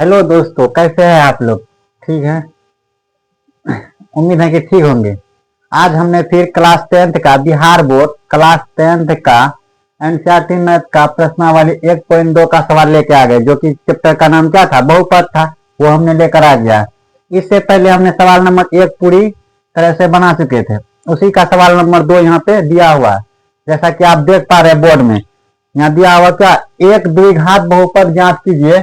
Hello दोस्तों, कैसे हैं आप लोग? ठीक है। उम्मीद है कि ठीक होंगे। आज हमने फिर क्लास टेंथ का बिहार बोर्ड क्लास टेंथ का एनसीईआरटी मैथ का प्रश्नावली 1.2 का सवाल लेके आ गए, जो कि चैप्टर का नाम क्या था? बहुपद था। वो हमने लेकर आ गया। इससे पहले हमने सवाल नंबर 1 पूरी तरह से बना चुके थे। उसी का सवाल नंबर 2 यहाँ पे दिया हुआ है, जैसा कि आप देख पा रहे हैं बोर्ड में। यहाँ दिया हुआ क्या? एक द्विघात बहुपद ज्ञात कीजिए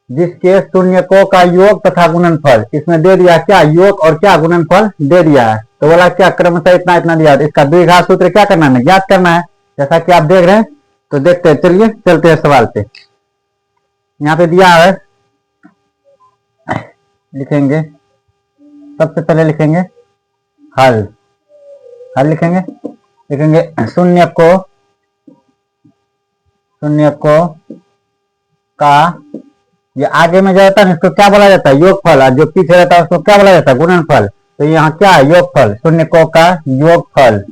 जिसके शून्यकों का योग तथा गुणनफल। इसमें दे दिया क्या? योग और क्या? गुणनफल दे दिया है। तो बोला क्या? क्रमशः इतना इतना दिया है। इसका द्विघात सूत्र क्या करना है? ज्ञात करना है, जैसा कि आप देख रहे हैं। तो देखते हैं, चलिए चलते हैं सवाल पे। यहाँ पे दिया है, लिखेंगे। सबसे पहले लिखेंगे हल। हल लिखेंगे। लिखेंगे शून्य को का, ये आगे में जो रहता है इसको क्या बोला जाता है? योगफल। और जो पीछे रहता है उसको क्या बोला जाता है? गुणनफल। तो यहाँ क्या है? योगफल। शून्यकों का योगफल।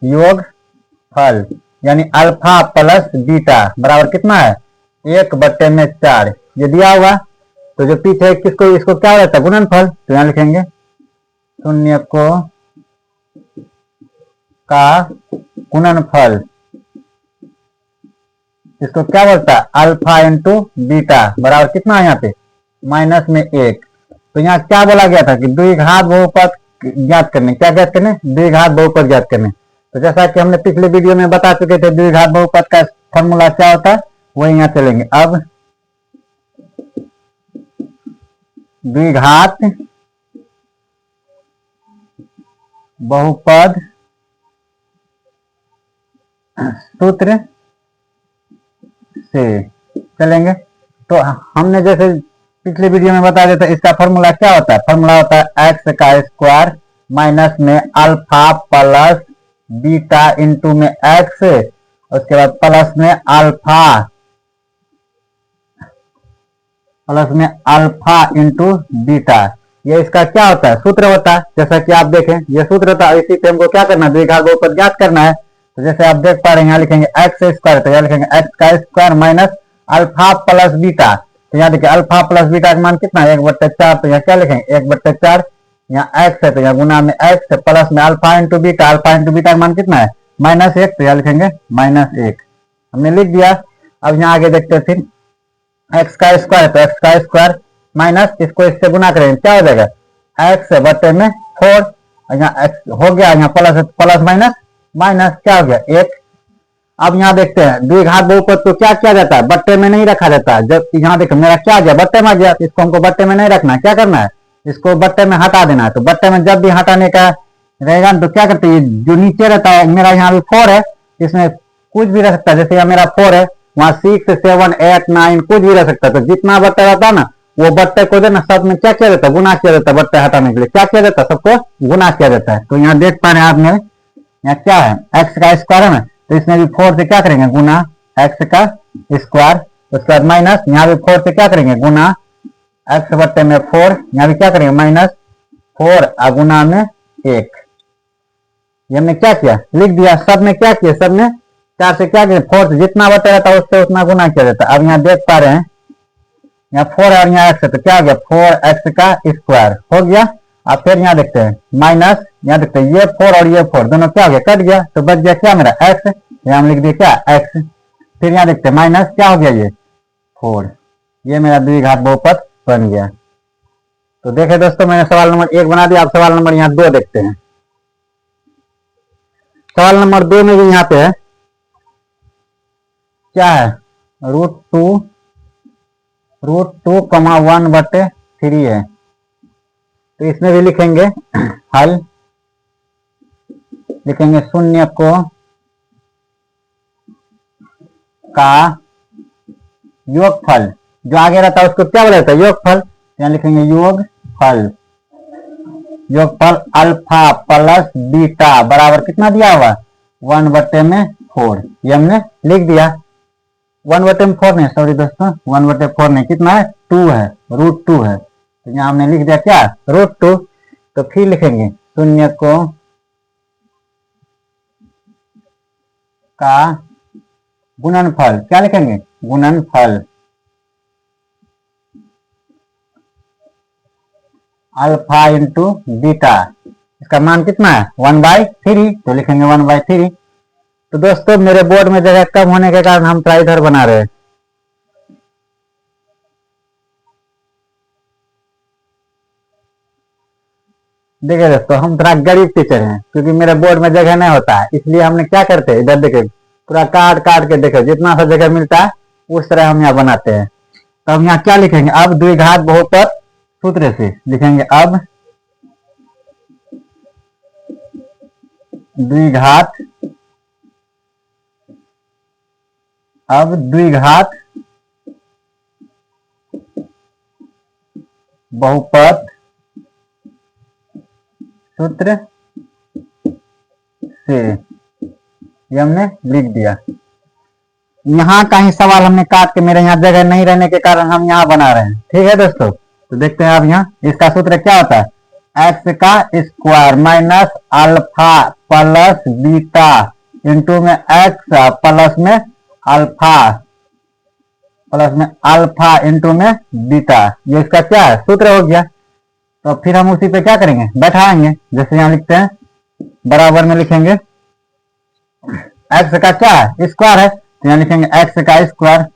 योगफल यानी अल्फा प्लस बीटा बराबर कितना है? 1/4। ये दिया हुआ। तो जो पीछे है किसको, इसको क्या रहता है? गुणनफल। तो यहाँ लिखेंगे शून्यकों का गुणनफल। इसको क्या बोलता है? अल्फा इंटू बीटा बराबर कितना है यहाँ पे? -1। तो यहाँ क्या बोला गया था कि द्विघात बहुपद ज्ञात करने। क्या ज्ञात करने? द्विघात बहुपद ज्ञात करने। तो जैसा कि हमने पिछले वीडियो में बता चुके थे, द्विघात बहुपद का फॉर्मूला क्या होता है, वही यहाँ चलेंगे। अब द्विघात बहुपद सूत्र से चलेंगे। तो हमने जैसे पिछले वीडियो में बता दिया था, इसका फॉर्मूला क्या होता है? फॉर्मूला होता है एक्स का स्क्वायर माइनस में अल्फा प्लस बीटा इंटू में एक्स, उसके बाद प्लस में अल्फा इंटू बीटा। ये इसका क्या होता है? सूत्र होता है। जैसा कि आप देखें, ये सूत्र होता है। इसी पे हमको क्या करना है? द्विघात बहुपद ज्ञात करना है। तो जैसे आप देख पा रहे हैं, यहाँ लिखेंगे एक्स स्क्वायर। तो यहाँ लिखेंगे एक्स का square minus alpha plus beta. तो यहाँ देखिए अल्फा प्लस बीटा का मान कितना है? 1/4। तो यहाँ क्या लिखेंगे? 1/4। यहाँ एक्स है तो यहाँ गुना में एक्स प्लस में alpha into beta. Alpha into beta का मान कितना है? -1। तो यहाँ लिखेंगे -1। हमने लिख दिया। अब यहाँ आगे देखते हैं फिर। एक्स का स्क्वायर, तो एक्स का स्क्वायर माइनस, इसको इससे गुना करेंगे, क्या हो जाएगा? x/4। यहाँ x हो गया, यहाँ प्लस प्लस माइनस माइनस क्या हो गया? 1। अब यहाँ देखते हैं, द्विघात बहुपद को क्या किया जाता है? बट्टे में नहीं रखा जाता है। जब यहाँ देखो मेरा क्या गया? बट्टे में गया। इसको हमको बट्टे में नहीं रखना है। क्या करना है? इसको बट्टे में हटा देना है। तो बट्टे में जब भी हटाने का रहेगा तो क्या करते हैं, जो नीचे रहता है, मेरा यहाँ भी 4 है, इसमें कुछ भी रह सकता है। जैसे यहाँ मेरा 4 है, वहां 6, 7, 8, 9 कुछ भी रह सकता है। तो जितना बट्टा रहता है ना, वो बट्टे को देना सब में क्या किया जाता है? गुना किया जाता है। बट्टे हटाने के लिए क्या किया जाता है? सबको गुना किया जाता है। तो यहाँ देख पा रहे हैं आप मेरे, यहाँ क्या है? एक्स का स्क्वायर है ना, तो इसमें भी 4 से क्या करेंगे? गुना एक्स का स्क्वायर। उसके बाद माइनस, यहाँ भी 4 से क्या करेंगे? गुना x/4। यहाँ भी क्या करेंगे? -4 गुना में 1। ये हमने क्या किया? लिख दिया। सब में क्या किया? सब में 4 से क्या किया? 4 से जितना बचा रहता है उससे उतना गुना किया जाता है। अब यहाँ देख पा रहे हैं, यहाँ 4 है और यहाँ x है, तो क्या हो गया? 4x का स्क्वायर हो गया। अब फिर यहाँ देखते हैं माइनस, यहाँ देखते हैं ये 4 और ये 4 दोनों क्या हो गया? कट गया। तो बच गया क्या मेरा? x। यहाँ हम लिख दिए क्या? x। फिर यहाँ देखते हैं माइनस क्या हो गया? ये 4। ये मेरा द्विघात बहुपद बन गया। तो देखे दोस्तों, मैंने सवाल नंबर 1 बना दिया। अब सवाल नंबर यहाँ 2 देखते हैं। सवाल नंबर 2 में भी यहाँ पे है, क्या है? √2 1/3 है। तो इसमें भी लिखेंगे हल। लिखेंगे शून्य को का योगफल। जो आगे रहता है उसको क्या बोला जाता है? योगफल। यहाँ लिखेंगे योगफल। योगफल अल्फा प्लस बीटा बराबर कितना दिया हुआ? 1/4। ये हमने लिख दिया। 1/4 नहीं, सॉरी दोस्तों, 1/4 नहीं, कितना है? 2 है, √2 है। तो यहाँ हमने लिख दिया क्या? √2। तो फिर लिखेंगे शून्य को का गुणनफल। क्या लिखेंगे? गुणनफल। अल्फा इंटू बीटा, इसका मान कितना है 1/3, तो लिखेंगे 1/3। तो दोस्तों मेरे बोर्ड में जगह कम होने के कारण हम थोड़ा इधर बना रहे हैं। देखिए दोस्तों हम थोड़ा गरीब टीचर हैं, क्योंकि मेरे बोर्ड में जगह नहीं होता है, इसलिए हमने क्या करते हैं, इधर देखिए पूरा काट काट के देखो जितना सा जगह मिलता है उस तरह हम यहाँ बनाते हैं। तो हम यहाँ क्या लिखेंगे, अब द्विघात बहुपद सूत्र से लिखेंगे, अब द्विघात बहुपद सूत्र से, ये हमने लिख दिया। यहाँ का ही सवाल हमने काट के, मेरे यहाँ जगह नहीं रहने के कारण हम यहाँ बना रहे हैं। ठीक है दोस्तों, तो देखते हैं अब यहाँ इसका सूत्र क्या होता है, एक्स का square minus alpha plus beta into में एक्स प्लस में अल्फा इंटू में बीटा, ये इसका क्या है सूत्र हो गया। तो फिर हम उसी पे क्या करेंगे, बैठाएंगे। जैसे यहाँ लिखते हैं, बराबर में लिखेंगे एक्स का क्या है स्क्वायर है, तो यहाँ लिखेंगे एक्स का स्क्वायर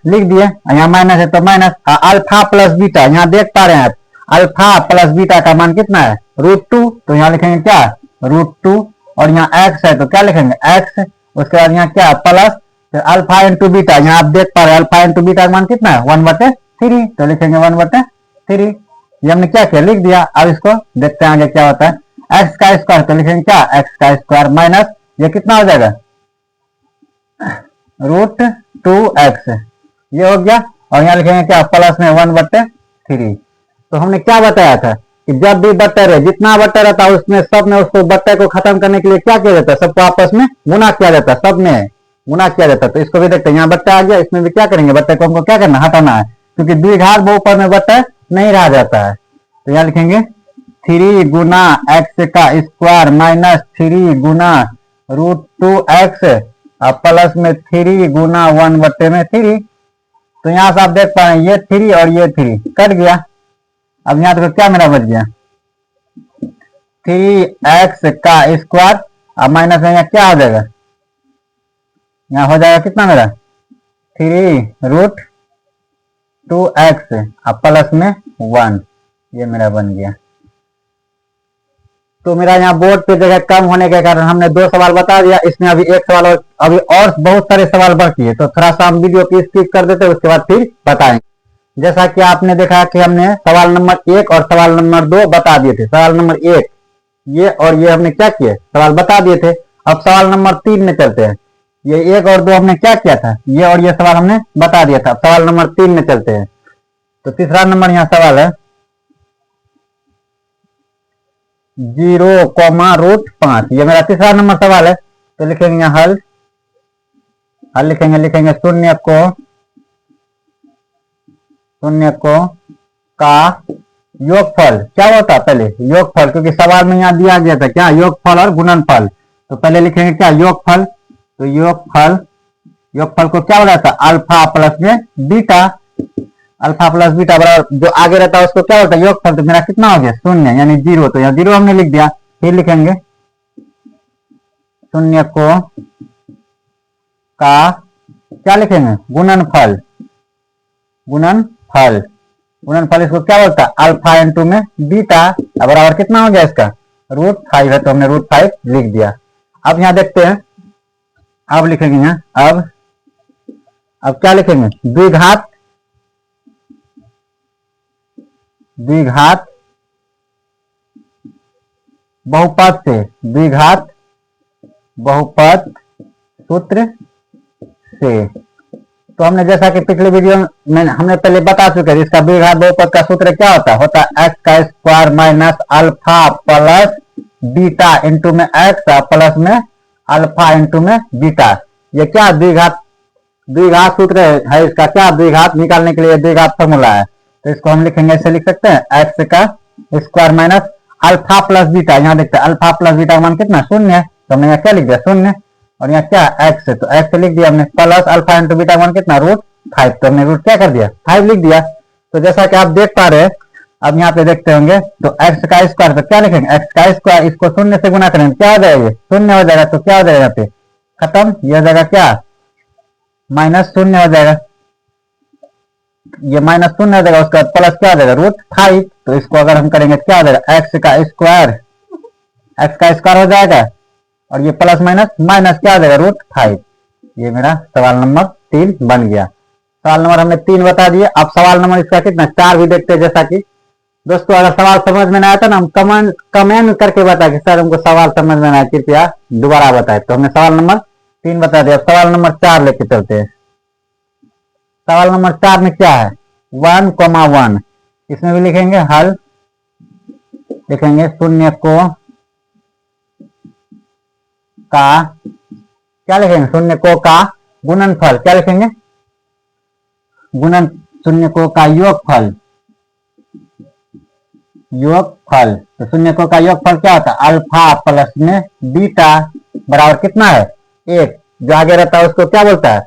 लिख दिए। यहाँ माइनस है तो माइनस, अल्फा प्लस बीटा, यहाँ देख पा रहे हैं आप अल्फा प्लस बीटा का मान कितना है √2, तो यहाँ लिखेंगे क्या √2, और यहाँ एक्स है तो क्या लिखेंगे एक्स, उसके बाद यहाँ क्या प्लस फिर अल्फा इंटू बीटा, यहाँ आप देख पा रहे हैं अल्फा इंटू बीटा का मान कितना है 1/3, तो लिखेंगे 1/3। ये हमने क्या किया लिख दिया। अब इसको देखते हैं आगे क्या होता है, एक्स का स्क्वायर तो लिखेंगे क्या एक्स का स्क्वायर माइनस ये कितना हो जाएगा √2x, ये हो गया, और यहाँ लिखेंगे क्या प्लस में 1/3। तो हमने क्या बताया था कि जब भी बट्टर है जितना बट्टर रहता है उसमें सब में उसको बट्टर को खत्म करने के लिए क्या किया जाता है, सबको आपस में गुना किया जाता है, सब में गुना किया जाता है। तो इसको भी देखते हैं, यहाँ बट्टा आ गया, इसमें भी क्या करेंगे बट्टे को हमको क्या करना हटाना है, क्योंकि द्विघात बहुपद में बट्टा नहीं रह जाता है। तो यहाँ लिखेंगे 3 गुना एक्स का स्क्वायर माइनस 3 गुना √2x प्लस में 3 गुना 1/3। तो यहाँ से आप देख पा रहे हैं ये 3 और ये 3 कट गया। अब यहाँ तक क्या मेरा बच गया 3x का स्क्वायर, अब माइनस में यहाँ क्या हो जाएगा, यहाँ हो जाएगा कितना मेरा 3√2x प्लस में 1, ये मेरा बन गया। तो मेरा यहाँ बोर्ड पे जगह कम होने के कारण हमने 2 सवाल बता दिया, इसमें अभी एक सवाल और अभी और बहुत सारे सवाल बाकी है, तो थोड़ा सा हम वीडियो की स्किप कर देते हैं, उसके बाद फिर बताएंगे। जैसा कि आपने देखा कि हमने सवाल नंबर 1 और सवाल नंबर 2 बता दिए थे। सवाल नंबर 1 ये और ये हमने क्या किया सवाल बता दिए थे। अब सवाल नंबर 3 में चलते हैं, ये 1 और 2 हमने क्या किया था, ये और ये सवाल हमने बता दिया था। सवाल नंबर 3 में चलते हैं। तो तीसरा नंबर यहाँ सवाल है 0,5, ये मेरा तीसरा नंबर सवाल है। तो लिखेंगे हल लिखेंगे शून्य को का योगफल क्या होता है, पहले योगफल, क्योंकि सवाल में यहाँ दिया गया था क्या योगफल और गुणनफल। तो पहले लिखेंगे क्या योगफल, तो योगफल को क्या बोला था अल्फा प्लस में बीटा, अल्फा प्लस बीटा बराबर जो आगे रहता है उसको क्या होता है योगफल। तो मेरा कितना हो गया 0 यानी 0, तो यहाँ 0 हमने लिख दिया। फिर लिखेंगे शून्य को का क्या लिखेंगे गुणनफल, इसको क्या बोलता है अल्फा इंटू में बीटा बराबर कितना हो गया इसका √5 है, तो हमने √5 लिख दिया। अब यहाँ देखते हैं, अब लिखेंगे यहाँ अब क्या लिखेंगे द्विघात बहुपद से, द्विघात बहुपद सूत्र से। तो हमने जैसा कि पिछले वीडियो में हमने पहले बता चुके हैं, इसका द्विघात बहुपद का सूत्र क्या होता है एक्स का square minus alpha plus beta into में एक्स प्लस में अल्फा इंटू में बीटा। ये क्या द्विघात सूत्र है, इसका क्या द्विघात निकालने के लिए द्विघात फॉर्मूला है। तो इसको हम लिखेंगे, ऐसे लिख सकते हैं एक्स का square minus alpha plus beta, यहाँ देखते हैं अल्फा प्लस बीटा का मान कितना 0 है, तो हमने यहाँ क्या लिख दिया 0, और यहाँ क्या एक्स है, तो एक्स लिख दिया हमने, plus alpha into beta one कितना √5, तो हमने रूट क्या कर दिया 5 लिख दिया। तो जैसा कि आप देख पा रहे हैं, अब यहाँ पे देखते होंगे, तो एक्स का स्क्वायर, तो क्या लिखेंगे एक्स का स्क्वायर, इसको शून्य से गुना करेंगे क्या हो जाएगा, शून्य हो जाएगा, तो क्या हो जाएगा यहाँ पे खत्म, ये हो जाएगा क्या माइनस शून्य हो जाएगा, ये माइनस शून्य हो जाएगा, उसके बाद प्लस क्या हो जाएगा √5, तो इसको अगर हम करेंगे क्या हो जाएगा एक्स का स्क्वायर हो जाएगा, और ये प्लस माइनस माइनस क्या हो जाएगा √5। ये मेरा सवाल नंबर 3 बन गया। सवाल नंबर हमने 3 बता दिए। अब सवाल नंबर इसका कितना 4 भी देखते हैं। जैसा कि दोस्तों अगर सवाल समझ में ना आया था ना, हम कमेंट करके बता कि सर हमको सवाल समझ में ना आया, कृपया दोबारा बताए। तो हमने सवाल नंबर 3 बता दिया। सवाल नंबर 4 लेके चलते हैं। सवाल नंबर 4 में क्या है 1,1, इसमें भी लिखेंगे हल, लिखेंगे शून्य को का क्या लिखेंगे, शून्य को का गुणनफल, क्या लिखेंगे गुणन, शून्य को का योगफल, तो शून्य को का योगफल क्या होता है अल्फा प्लस में बीटा बराबर कितना है 1, जो आगे रहता है उसको क्या बोलता है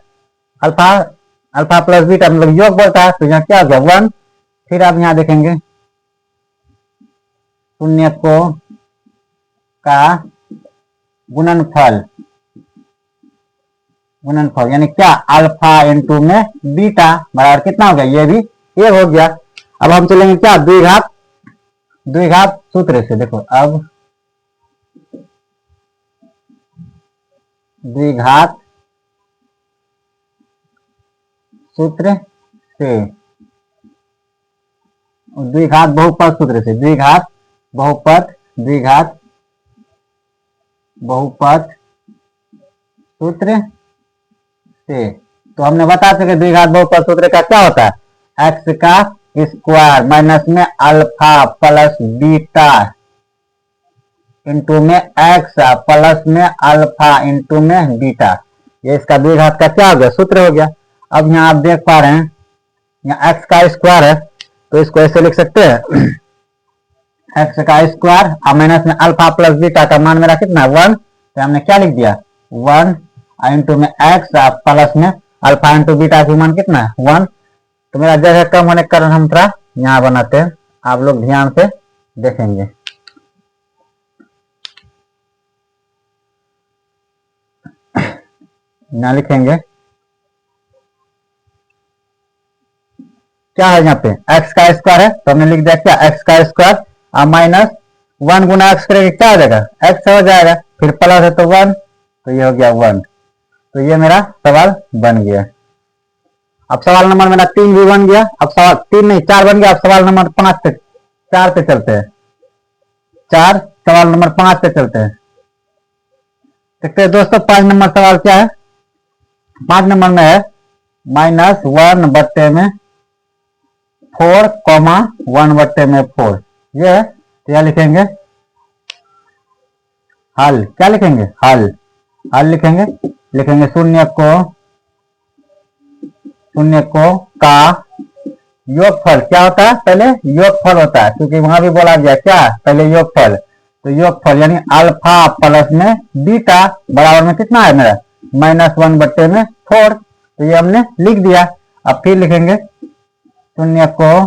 अल्फा प्लस बीटा मतलब योग बोलता है। तो यहाँ क्या हो गया 1, फिर आप यहाँ देखेंगे शून्य को का गुणनफल यानी क्या अल्फा इंटू में बीटा बराबर कितना हो गया, ये भी 1 हो गया। अब हम चलेंगे क्या द्विघात सूत्र से। देखो अब द्विघात सूत्र से, द्विघात बहुपद सूत्र से, द्विघात बहुपद सूत्र से। तो हमने बता सके द्विघात बहुपद सूत्र का क्या होता है एक्स का स्क्वायर माइनस में अल्फा प्लस बीटा इंटू में एक्स प्लस में अल्फा इंटू में बीटा, ये इसका द्विघात का क्या हो गया सूत्र हो गया। अब यहाँ आप देख पा रहे हैं यहाँ एक्स का स्क्वायर है, तो इसको ऐसे लिख सकते हैं एक्स का स्क्वायर माइनस में अल्फा प्लस बीटा का मान मेरा कितना 1, तो हमने क्या लिख दिया 1 इंटू में एक्स प्लस में अल्फा इंटू बीटा का मान कितना है 1। तो मेरा जगह कम होने के कारण हम थोड़ा यहाँ बनाते हैं, आप लोग ध्यान से देखेंगे। यहाँ लिखेंगे क्या है यहाँ पे एक्स का स्क्वायर है, तो हमने लिख दिया क्या एक्स का स्क्वायर माइनस 1 गुना एक्स करेंगे क्या हो जाएगा एक्स हो जाएगा, फिर प्लस है तो 1, तो ये हो गया 1। तो ये मेरा सवाल बन गया। अब सवाल नंबर मेरा 3 भी बन गया। अब सवाल 3 नहीं 4 बन गया। अब सवाल नंबर 4 पे चलते हैं। सवाल नंबर 5 पे चलते हैं। देखते हैं दोस्तों 5 नंबर सवाल क्या है। 5 नंबर में है -1 बट्टे में 4, 1 बट्टे में 4, ये है। तो यह लिखेंगे हल, क्या लिखेंगे हल लिखेंगे शून्य को का योगफल क्या होता है, पहले योगफल होता है, क्योंकि वहां भी बोला गया क्या पहले योगफल। तो योगफल यानी अल्फा प्लस में बीटा बराबर में कितना है मेरा -1 बट्टे में 4, तो ये हमने लिख दिया। अब फिर लिखेंगे शून्य को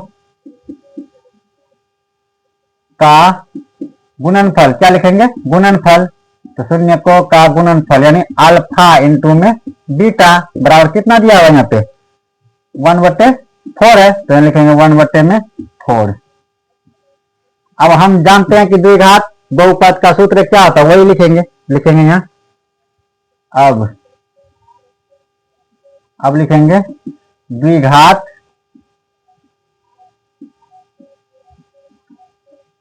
का गुणनफल, क्या लिखेंगे गुणनफल। तो शून्य को का गुणनफल यानी अल्फा इंटू में बीटा बराबर कितना दिया हुआ यहाँ पे 1/4 है, तो लिखेंगे 1/4। अब हम जानते हैं कि द्विघात बहुपद का सूत्र क्या होता है, वही लिखेंगे यहाँ। अब लिखेंगे द्विघात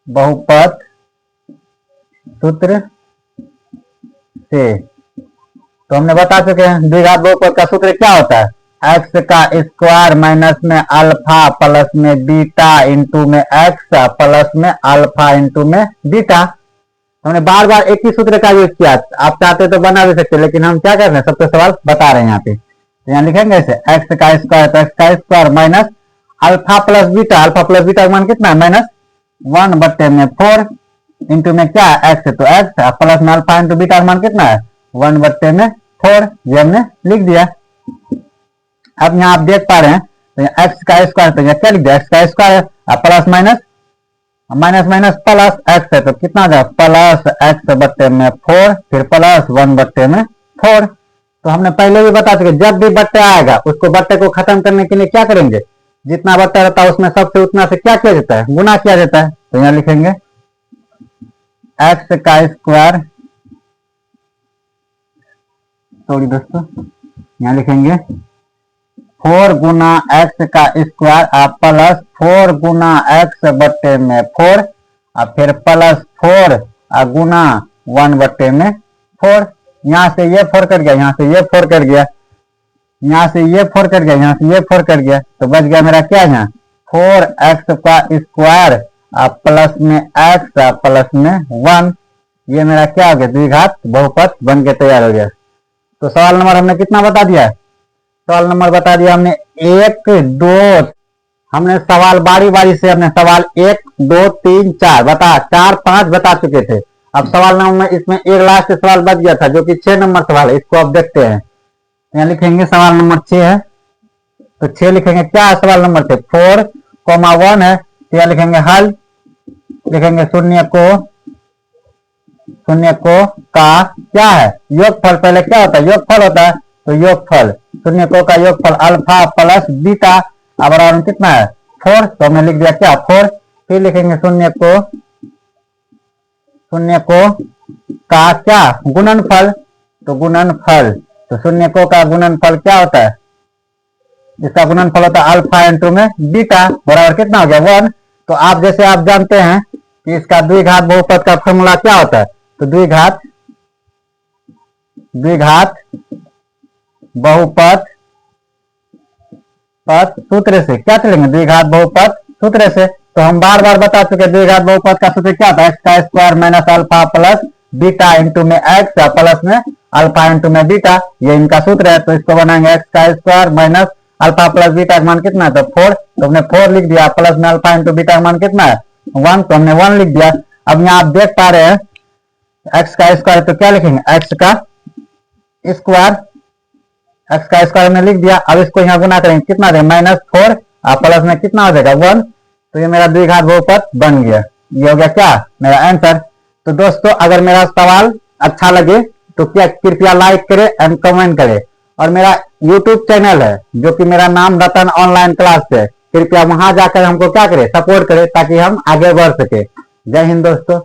बहुपद सूत्र से। तो हमने बता चुके हैं द्विघात बहुपद का सूत्र क्या होता है एक्स का स्क्वायर माइनस में अल्फा प्लस में बीटा इंटू में एक्स प्लस में अल्फा इंटू में बीटा। हमने बार बार एक ही सूत्र का यूज किया, आप चाहते तो बना भी सकते, लेकिन हम क्या कर रहे हैं सबसे सवाल बता रहे हैं यहाँ पे। तो यहाँ लिखेंगे ऐसे एक्स का स्क्वायर, तो एक्स का square minus alpha plus beta का मान कितना है -1/4 इंटू में क्या है एक्स, तो एक्स प्लस में अल्फा इंटू बीटा का मान कितना है 1/4, ये हमने लिख दिया। अब यहाँ आप देख पा रहे हैं तो एक्स का स्क्वायर, तो यहाँ क्या लिख दिया, एक्स का square plus minus minus minus plus x है, तो कितना आ जाएगा प्लस x/4 फिर प्लस 1/4। तो हमने पहले भी बता चुके जब भी बट्टे आएगा उसको बट्टे को खत्म करने के लिए क्या करेंगे, जितना बट्टा रहता है उसमें सबसे उतना से क्या किया जाता है, गुना किया जाता है। तो यहाँ लिखेंगे एक्स का स्क्वायर, सॉरी दोस्तों, यहाँ लिखेंगे 4 गुना एक्स का स्क्वायर प्लस 4 गुना x/4 और फिर प्लस 4 गुना 1/4। यहाँ से ये 4 कट गया, यहाँ से ये 4 कट गया, यहाँ से ये 4 कट गया, यहाँ से ये 4 कट गया, तो बच गया मेरा क्या, यहाँ 4x का स्क्वायर प्लस में x प्लस में 1। ये मेरा क्या हो गया, द्विघात बहुपद बन के तैयार हो गया। तो सवाल नंबर हमने कितना बता दिया, सवाल नंबर बता दिया हमने 1, 2। हमने सवाल बारी बारी से हमने सवाल 1, 2, 3, 4 बता 4, 5 बता चुके थे। अब सवाल नंबर इसमें एक लास्ट सवाल बच गया था जो कि 6 नंबर सवाल है, इसको अब देखते हैं। यहाँ लिखेंगे सवाल नंबर 6 है, तो 6 लिखेंगे क्या है सवाल नंबर 6, 4,1 है, तो यहाँ लिखेंगे हल, लिखेंगे शून्य को का क्या है योगफल, पहले क्या होता है योगफल होता है, तो योगफल शून्य को का योगफल अल्फा प्लस बीटा बराबर कितना है 4, तो हमने लिख दिया क्या 4। फिर लिखेंगे शून्य को का क्या गुणनफल, तो गुणनफल, तो शून्य को का गुणनफल क्या होता है, इसका गुणनफल होता है अल्फा इंटू में बीटा बराबर कितना हो गया 1। तो आप जैसे आप जानते हैं कि इसका द्विघात बहुपद का फॉर्मूला क्या होता है, तो द्विघात बहुपद सूत्र से क्या चलेंगे, द्विघात बहुपद सूत्र से। तो हम बार बार बता चुके द्विघात बहुपद का सूत्र क्या होता है, एक्स का square minus alpha plus beta into में एक्स प्लस में अल्फा इंटू में बीटा, ये इनका सूत्र है। तो इसको बनाएंगे एक्स का square minus alpha plus beta का मान कितना है, तो 4, तो हमने 4 लिख दिया, प्लस में अल्फा इंटू बीटा का मान कितना है 1, तो हमने 1 लिख दिया। अब यहाँ आप देख पा रहे हैं एक्स का स्क्वायर, तो क्या लिखेंगे एक्स का स्क्वायर हमने लिख दिया। अब इसको यहाँ गुना करेंगे कितना देंगे -4 प्लस में कितना हो जाएगा 1, तो ये मेरा द्विघात बहुपद बन गया। ये हो गया क्या मेरा आंसर। तो दोस्तों अगर मेरा सवाल अच्छा लगे तो क्या कृपया लाइक करें एंड कमेंट करें, और मेरा यूट्यूब चैनल है जो कि मेरा नाम रतन ऑनलाइन क्लास है, कृपया वहां जाकर हमको क्या करें सपोर्ट करें ताकि हम आगे बढ़ सके। जय हिंद दोस्तों।